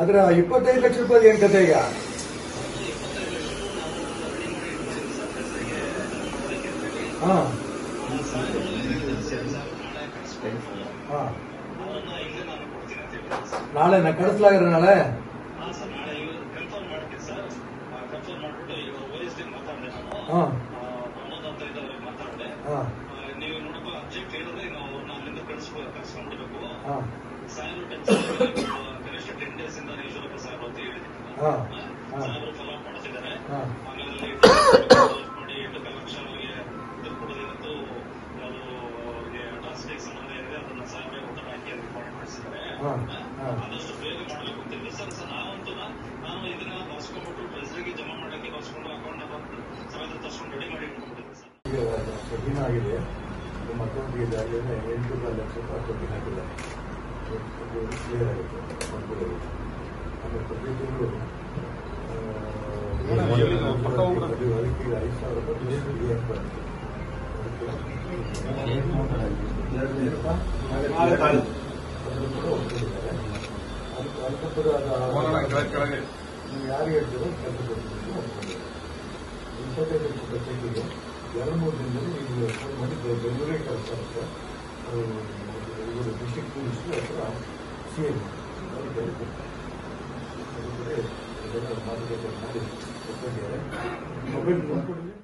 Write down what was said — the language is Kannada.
ಆದ್ರೆ 25 ಲಕ್ಷ ರೂಪಾಯಿ ಏನ್ ಕತೆ ಈಗ? ಹಾ ನಾಳೆ ನಾ ಕಳಿಸ್ಲಾಗ್ರೆ ನಾಳೆ ನೀವು ನೋಡಪ್ಪ ಅಬ್ಜೆಕ್ಟ್ ಹೇಳಿದ್ರೆ ನಾವು ಅವ್ರನ್ನ ಅಲ್ಲಿಂದ ಕಳಿಸ್ಕೊಂಡ್ಬಿಡ್ಬೇಕು. ಕನಿಷ್ಠ 10 days ಇಂದ ಈಶ್ವರಪ್ಪ ಸಾಹೇಬ್ ಅಂತ ಹೇಳಿದ್ದೀನಿ. ಸಾಹೇಬರು ಫಾಲೋ ಮಾಡ್ತಿದ್ದಾರೆ. ಆಮೇಲೆ 8 ಲಕ್ಷ ಇದು ಕೊಡೋದೇನಂತೂ ಅವ್ರಿಗೆ ಟ್ರಾನ್ಸ್ಫರ್ಗೆ ಸಂಬಂಧ ಇದೆ. ಅದನ್ನ ಸಾಹೇಬ್ರೆ ಒತ್ತಡ ಹಾಕಿ ರಿಪೋರ್ಟ್ ಮಾಡಿಸಿದ್ದಾರೆ. ಆದಷ್ಟು ಬೇಗ ಮಾಡಬೇಕು ಅಂತ ಹೇಳಿ ಸರ್ ನಾನು ಇದನ್ನ ಬರ್ಸ್ಕೊಂಡ್ಬಿಟ್ಟು ಟ್ರೆಜರಿಗೆ ಜಮಾ ಮಾಡಕ್ಕೆ ಬರ್ಸ್ಕೊಂಡು ಅಕೌಂಟ್ ಸಮೇತ ತರ್ಸ್ಕೊಂಡು ರೆಡಿ ಮಾಡಿ ಇಟ್ಕೊಂಡ್ಬಿಟ್ಟಿದ್ದೆ ಸರ್. ಆಗಿದೆ ನಿಮ್ಮ ಅಕೌಂಟ್ಗೆ ಇದಾಗಿದೆ 8 ಲಕ್ಷ ರೂಪಾಯಿ ಕೊಟ್ಟು ಹಾಕಿಲ್ಲ. ಕ್ಲಿಯರ್ ಆಗುತ್ತೆ ಮಾಡ್ಕೊಡೋದು. ಆಮೇಲೆ ಪ್ರತಿ ತಿಂಗಳು 5,000 ರೂಪಾಯಿ ನೀವು ಯಾರು ಹೇಳ್ತೀರೋ ಕೆಲಸ ಕೊಡ್ತೀವಿ. 25 ಲಕ್ಷ ರೂಪಾಯಿ ಚೆಕ್ಕಿಗೆ 2-3 ದಿನದಲ್ಲಿ ನೀವು ಫೋನ್ ಮಾಡಿ ಬೆಂಗಳೂರಿಗೆ ಕಳಿಸ್ತಾರೆ. ಇವರು ಡಿಸ್ಟ್ರಿಕ್ಟ್ ಪೊಲೀಸ್ ಹತ್ರ CM ಮಾತುಕತೆ ಮಾಡಿ ಮೊಬೈಲ್ ನೋಡ್ಕೊಡ್ತೀವಿ.